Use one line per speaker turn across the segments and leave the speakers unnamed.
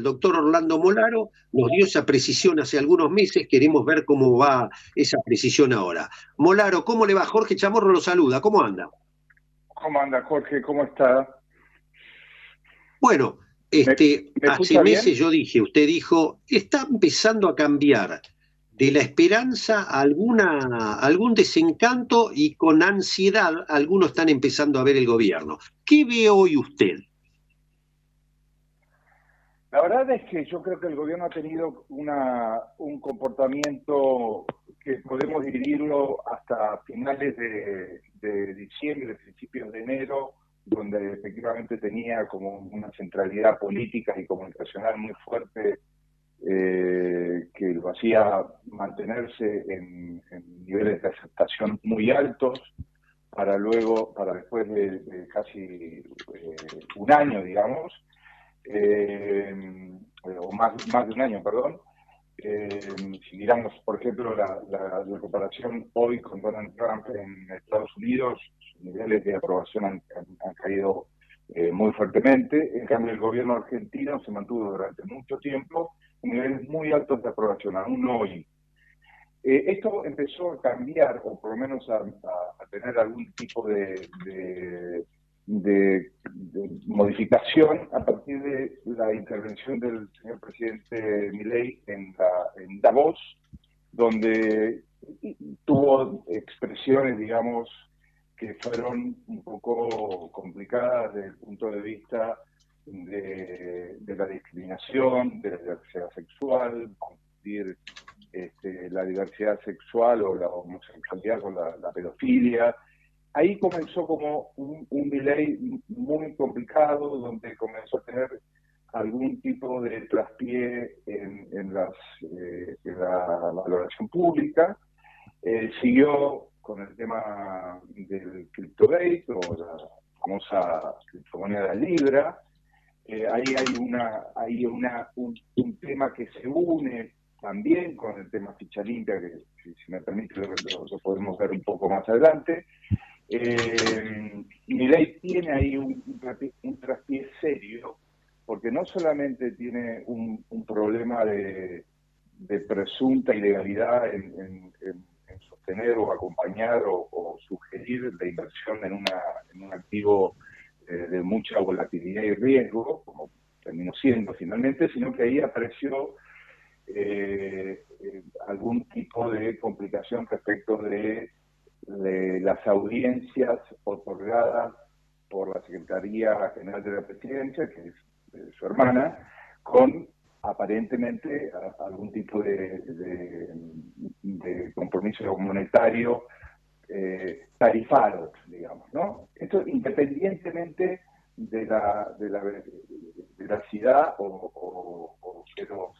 El doctor Orlando Molaro nos dio esa precisión hace algunos meses, queremos ver cómo va esa precisión ahora. Molaro, ¿cómo le va? Jorge Chamorro lo saluda, ¿cómo anda?
¿Cómo anda, Jorge? ¿Cómo está?
Bueno,
¿Me, me
hace
escucha
meses
bien?
yo dije, usted dijo, está empezando a cambiar de la esperanza a algún desencanto y con ansiedad algunos están empezando a ver el gobierno. ¿Qué ve hoy usted?
La verdad es que yo creo que el gobierno ha tenido un comportamiento que podemos dividirlo hasta finales de diciembre, principios de enero, donde efectivamente tenía como una centralidad política y comunicacional muy fuerte, que lo hacía mantenerse en niveles de aceptación muy altos, para después de casi un año, digamos, o más de un año, perdón. Si miramos, por ejemplo, la comparación hoy con Donald Trump en Estados Unidos, sus niveles de aprobación han caído muy fuertemente. En cambio, el gobierno argentino se mantuvo durante mucho tiempo en niveles muy altos de aprobación, aún hoy. Esto empezó a cambiar, o por lo menos a tener algún tipo de modificación a partir de la intervención del señor presidente Milei en Davos, donde tuvo expresiones, digamos, que fueron un poco complicadas desde el punto de vista de la discriminación, de la diversidad sexual, confundir la diversidad sexual o la homosexualidad con la pedofilia. Ahí comenzó como un delay muy complicado, donde comenzó a tener algún tipo de traspié en la valoración pública. Siguió con el tema del CryptoGate o la famosa criptomoneda Libra. Ahí hay un tema que se une también con el tema ficha limpia, que si me permite lo podemos ver un poco más adelante. Milei tiene ahí un traspié serio, porque no solamente tiene un problema de presunta ilegalidad en sostener o acompañar o sugerir la inversión en un activo de mucha volatilidad y riesgo, como terminó siendo finalmente, sino que ahí apareció algún tipo de complicación respecto de las audiencias otorgadas por la Secretaría General de la Presidencia, que es su hermana, con aparentemente algún tipo de compromiso monetario tarifado, digamos, ¿no? Esto independientemente de la veracidad o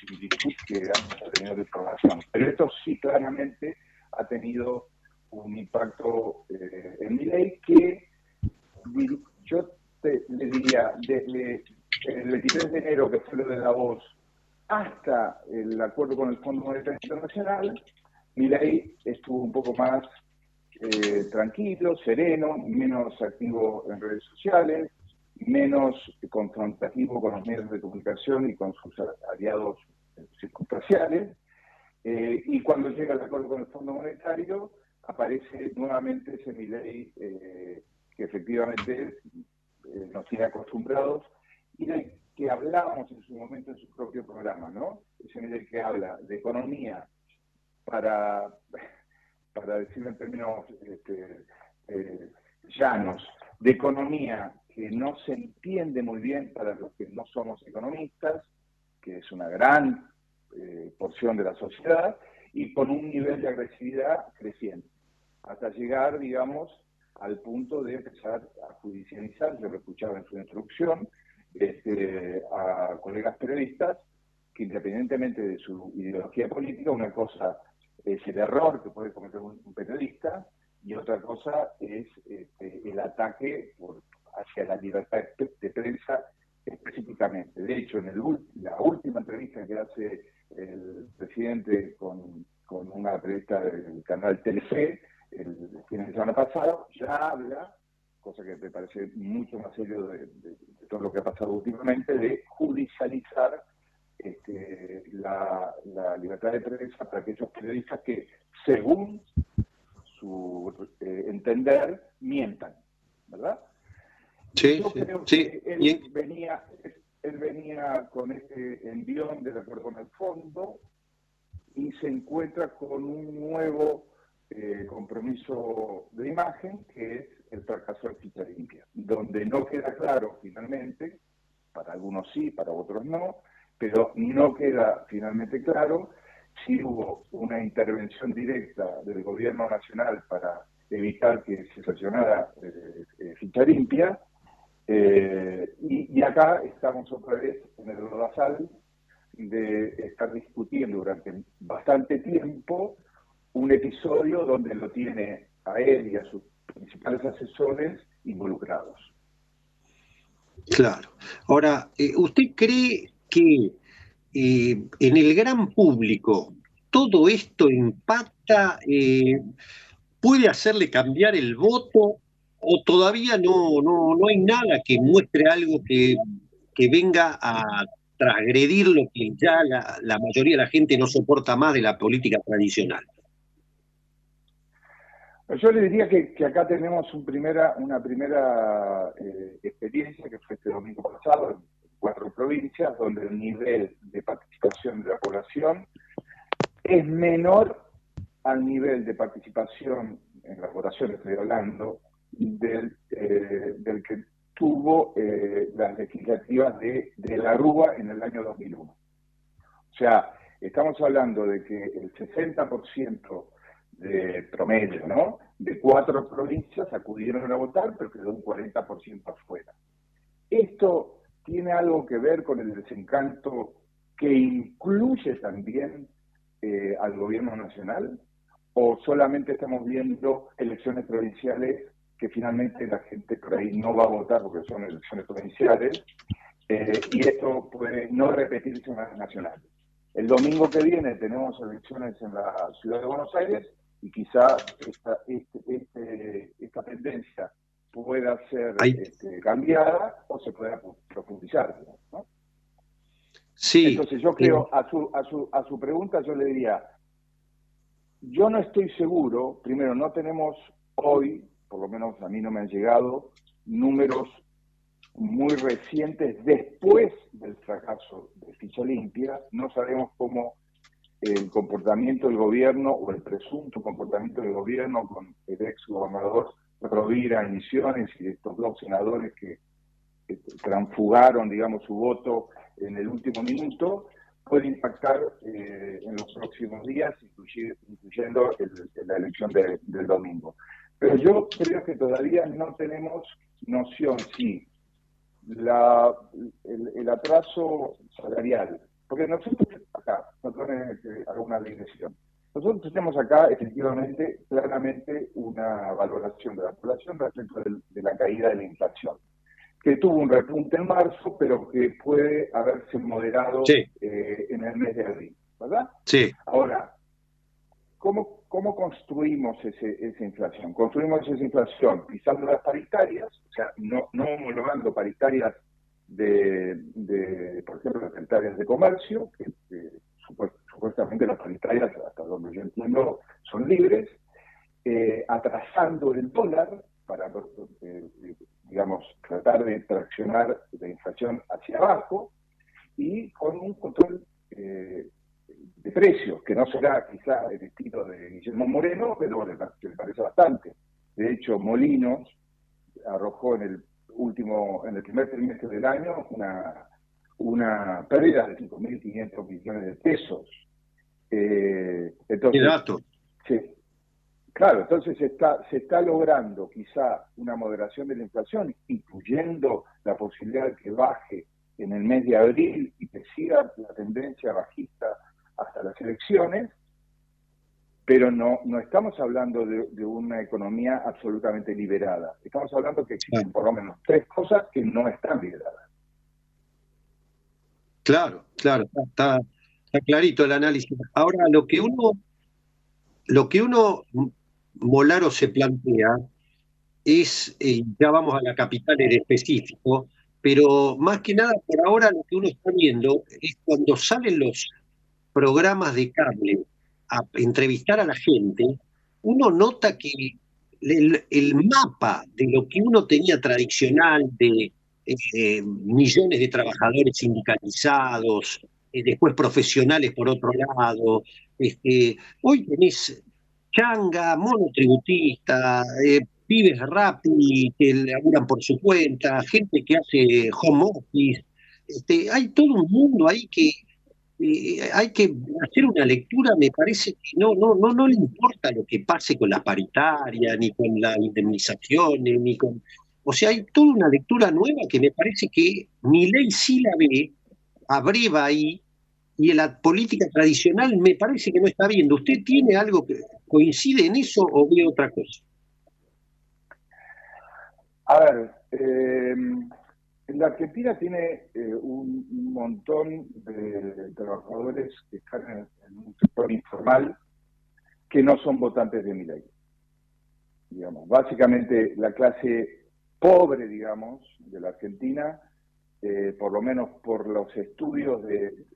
similitud que haya tenido de información. Pero esto sí claramente ha tenido un impacto en mi ley que yo le diría, desde el 23 de enero, que fue lo de Davos, hasta el acuerdo con el Fondo Monetario Internacional, mi ley estuvo un poco más tranquilo, sereno, menos activo en redes sociales, menos confrontativo con los medios de comunicación y con sus aliados circunstanciales. Y cuando llega el acuerdo con el Fondo Monetario, aparece nuevamente ese Milei que efectivamente nos tiene acostumbrados y del que hablábamos en su momento en su propio programa, ¿no? Ese Milei que habla de economía para decirlo en términos llanos, de economía que no se entiende muy bien para los que no somos economistas, que es una gran porción de la sociedad, y con un nivel de agresividad creciente, hasta llegar, digamos, al punto de empezar a judicializar, yo lo escuchaba en su introducción, a colegas periodistas, que independientemente de su ideología política, una cosa es el error que puede cometer un periodista y otra cosa es el ataque hacia la libertad de prensa específicamente. De hecho, la última entrevista que hace el presidente con una periodista del canal Telefe, el fin de semana pasado, ya habla, cosa que me parece mucho más serio de todo lo que ha pasado últimamente, de judicializar la libertad de prensa para aquellos periodistas que, según su entender, mientan, ¿verdad?
Sí,
Yo
sí,
creo
sí.
que él venía con este envión de acuerdo con el fondo y se encuentra con un nuevo compromiso de imagen, que es el fracaso de Ficha Limpia, donde no queda claro finalmente, para algunos sí, para otros no, pero no queda finalmente claro si hubo una intervención directa del gobierno nacional para evitar que se sancionara Ficha Limpia, y acá estamos otra vez en el lodazal de estar discutiendo durante bastante tiempo un episodio donde lo tiene a él y a sus principales asesores involucrados.
Claro. Ahora, ¿usted cree que en el gran público todo esto impacta, puede hacerle cambiar el voto o todavía no hay nada que muestre algo que venga a transgredir lo que ya la mayoría de la gente no soporta más de la política tradicional?
Yo le diría que acá tenemos una primera experiencia que fue este domingo pasado en 4 provincias, donde el nivel de participación de la población es menor al nivel de participación en las votaciones, estoy hablando, del que tuvo las legislativas de la Rúa en el año 2001. O sea, estamos hablando de que el 60% de promedio, ¿no?, de 4 provincias acudieron a votar, pero quedó un 40% afuera. Esto tiene algo que ver con el desencanto que incluye también al gobierno nacional, o solamente estamos viendo elecciones provinciales que finalmente la gente por ahí no va a votar porque son elecciones provinciales, y esto puede no repetirse en las nacionales. El domingo que viene tenemos elecciones en la ciudad de Buenos Aires y quizá esta tendencia pueda ser cambiada o se pueda profundizar, ¿no?
Sí.
Entonces yo creo, a su pregunta yo le diría, yo no estoy seguro, primero no tenemos hoy, por lo menos a mí no me han llegado, números muy recientes después del fracaso de Ficha Limpia. No sabemos cómo el comportamiento del gobierno o el presunto comportamiento del gobierno con el ex gobernador Rovira en Misiones y estos 2 senadores que transfugaron, digamos, su voto en el último minuto, puede impactar en los próximos días, incluyendo la elección del domingo. Pero yo creo que todavía no tenemos noción si el atraso salarial, porque nosotros acá, alguna digresión, nosotros tenemos acá efectivamente, claramente, una valoración de la población respecto de la caída de la inflación, que tuvo un repunte en marzo, pero que puede haberse moderado en el mes de abril, ¿verdad?
Sí.
Ahora, ¿cómo construimos esa inflación? Construimos esa inflación pisando las paritarias, o sea, no homologando paritarias por ejemplo, las paritarias de comercio, que supuestamente las paritarias, hasta donde yo entiendo, son libres, atrasando el dólar para, digamos, tratar de traccionar la inflación hacia abajo, y con un control de precios, que no será quizá el estilo de Guillermo Moreno, pero le parece bastante. De hecho, Molinos arrojó en el primer trimestre del año una pérdida de 5.500 millones de pesos. Entonces,
¿qué dato?
Sí. Claro, entonces se está logrando quizá una moderación de la inflación, incluyendo la posibilidad de que baje en el mes de abril y que siga la tendencia bajista hasta las elecciones, pero no estamos hablando de una economía absolutamente liberada. Estamos hablando que existen por lo menos 3 cosas que no están liberadas.
Claro, está clarito el análisis. Ahora, lo que uno Molaro se plantea es, ya vamos a la capital en específico, pero más que nada por ahora lo que uno está viendo es cuando salen los programas de cable a entrevistar a la gente, uno nota que el mapa de lo que uno tenía tradicional de millones de trabajadores sindicalizados, después profesionales por otro lado, hoy tenés changa, monotributista, pibes rapi que laburan por su cuenta, gente que hace home office, hay todo un mundo ahí que hay que hacer una lectura, me parece que no le importa lo que pase con la paritaria, ni con las indemnizaciones, ni con... O sea, hay toda una lectura nueva que me parece que Milei sí la ve, abreva ahí, y en la política tradicional me parece que no está viendo. ¿Usted tiene algo que coincide en eso o ve otra cosa?
A ver, la Argentina tiene un montón de trabajadores que están en un sector informal que no son votantes de Milei. Digamos, básicamente la clase pobre, digamos, de la Argentina, por lo menos por los estudios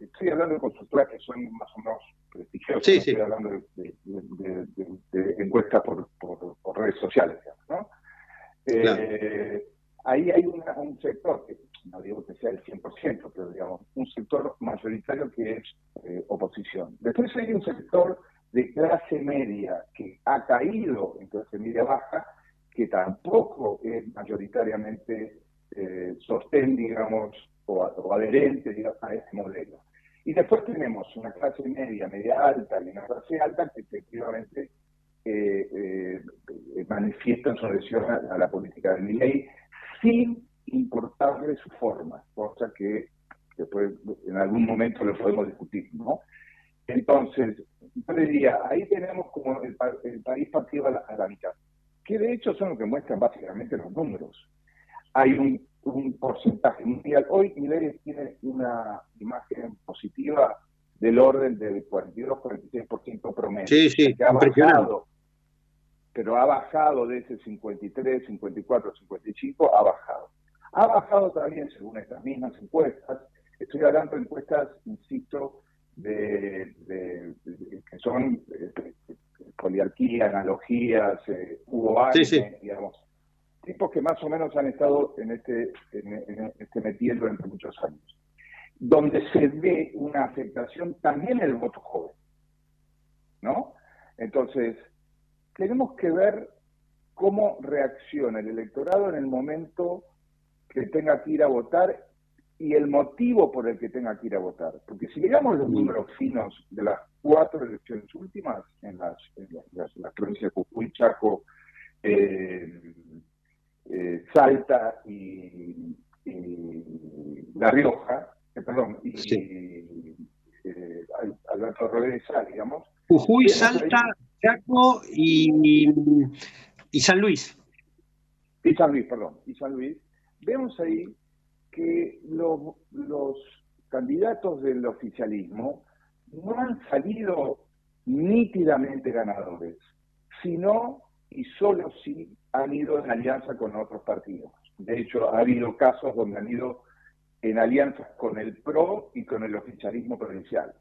estoy hablando de consultoras que son más o menos prestigiosas,
Sí,
no
sí.
estoy hablando de encuestas por redes sociales, digamos, ¿no?
Claro.
Ahí hay un sector, que no digo que sea el 100%, pero digamos, un sector mayoritario que es oposición. Después hay un sector de clase media que ha caído en clase media baja, que tampoco es mayoritariamente sostén, digamos, o adherente, digamos, a este modelo. Y después tenemos una clase media, media alta y una clase alta que efectivamente manifiestan su adhesión a la política de Milei sin importarle su forma, cosa que después en algún momento lo podemos discutir, ¿no? Entonces, yo diría, ahí tenemos como el país partido a la mitad, que de hecho son lo que muestran básicamente los números. Hay un porcentaje mundial. Hoy Milei tiene una imagen positiva del orden del 42-46% promedio,
Sí, sí,
que ha
impresionante.
bajado, pero ha bajado de ese 53, 54, 55, ha bajado. Ha bajado también, según estas mismas encuestas, estoy hablando de encuestas, insisto, que son poliarquía, analogías, Hugo
Sí, sí.
Ángel, digamos, tipos que más o menos han estado en este metido durante muchos años, donde se ve una afectación también en el voto joven, ¿no? Entonces, tenemos que ver cómo reacciona el electorado en el momento que tenga que ir a votar y el motivo por el que tenga que ir a votar. Porque si miramos los números finos de las 4 elecciones últimas en las provincias de Jujuy, Chaco, Salta y La Rioja,
Sí.
Alberto Rodríguez, digamos,
Jujuy,
vemos
Salta,
ahí,
Chaco y San Luis.
y San Luis, perdón, y San Luis, vemos ahí que los candidatos del oficialismo no han salido nítidamente ganadores, sino y solo si han ido en alianza con otros partidos. De hecho, ha habido casos donde han ido en alianzas con el PRO y con el oficialismo provincial.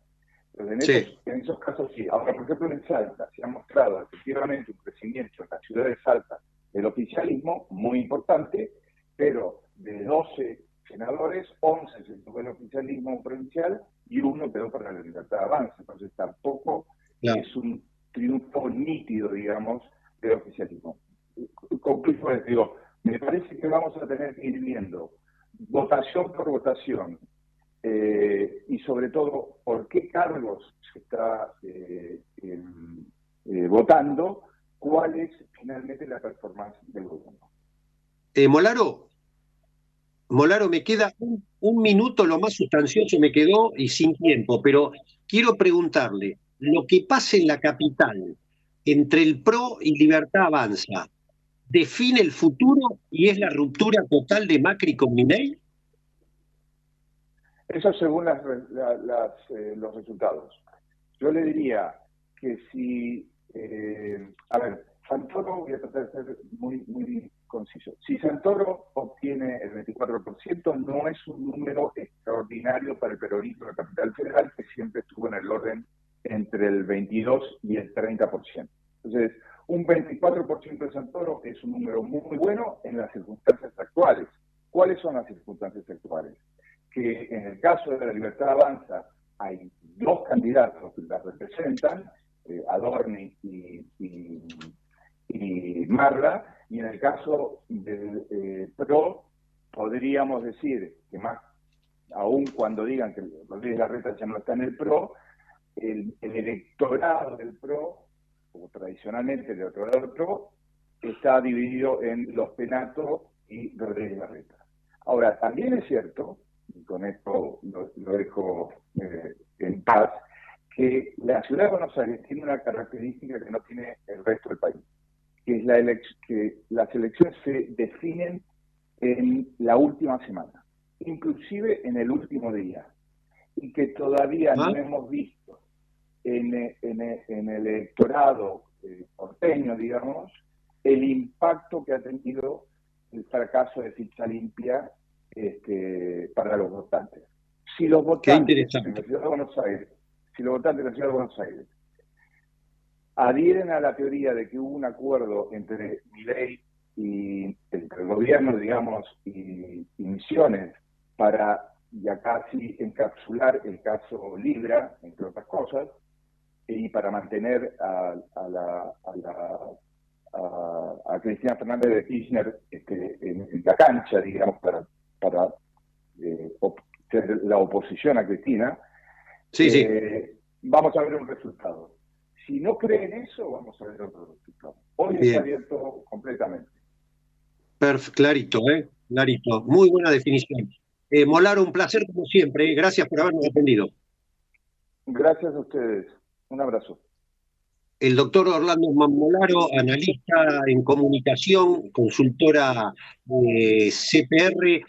Entonces,
Sí.
en esos casos sí. Ahora, por ejemplo, en Salta se ha mostrado efectivamente un crecimiento en la ciudad de Salta del oficialismo muy importante, pero de 12 senadores, 11 se tuvo el oficialismo provincial y uno quedó para la Libertad de Avanza. Entonces tampoco
Claro.
es un triunfo nítido, digamos, del oficialismo. Concluyo, digo, me parece que vamos a tener que ir viendo votación por votación y sobre todo por qué cargos se está votando, cuál es finalmente la performance del gobierno.
Molaro, me queda un minuto, lo más sustancioso me quedó y sin tiempo, pero quiero preguntarle, lo que pasa en la capital entre el PRO y Libertad Avanza, ¿define el futuro y es la ruptura total de Macri con Milei?
Eso según los resultados. Yo le diría que si, a ver, Santoro, voy a tratar de ser muy conciso. Si Santoro obtiene el 24%, no es un número extraordinario para el peronismo de la capital federal, que siempre estuvo en el orden entre el 22 y el 30%. Entonces, un 24% de Santoro es un número muy bueno en las circunstancias actuales. ¿Cuáles son las circunstancias actuales? Que en el caso de la Libertad Avanza hay dos candidatos que la representan, Adorni y Marla, y en el caso del PRO, podríamos decir que más, aun cuando digan que Rodríguez Larreta ya no está en el PRO, el electorado del PRO, o tradicionalmente el electorado del PRO, está dividido en Los Penato y Rodríguez Larreta. Ahora, también es cierto, y con esto lo dejo en paz, que la ciudad de Buenos Aires tiene una característica que no tiene el resto del país, que es que las elecciones se definen en la última semana, inclusive en el último día, y que todavía no hemos visto en el electorado porteño, digamos, el impacto que ha tenido el fracaso de Ficha Limpia para los votantes. Si los votantes en la ciudad de Buenos Aires, adhieren a la teoría de que hubo un acuerdo entre Milei y entre el gobierno, digamos, y Misiones para ya casi encapsular el caso Libra, entre otras cosas, y para mantener a Cristina Fernández de Kirchner en la cancha, digamos, para ser la oposición a Cristina, vamos a ver un resultado. Si no creen eso, vamos a ver otro resultado. Hoy está abierto completamente.
Clarito, clarito. Muy buena definición. Molaro, un placer como siempre. Gracias por habernos atendido.
Gracias a ustedes. Un abrazo.
El doctor Orlando Molaro, analista en comunicación, consultora CPR,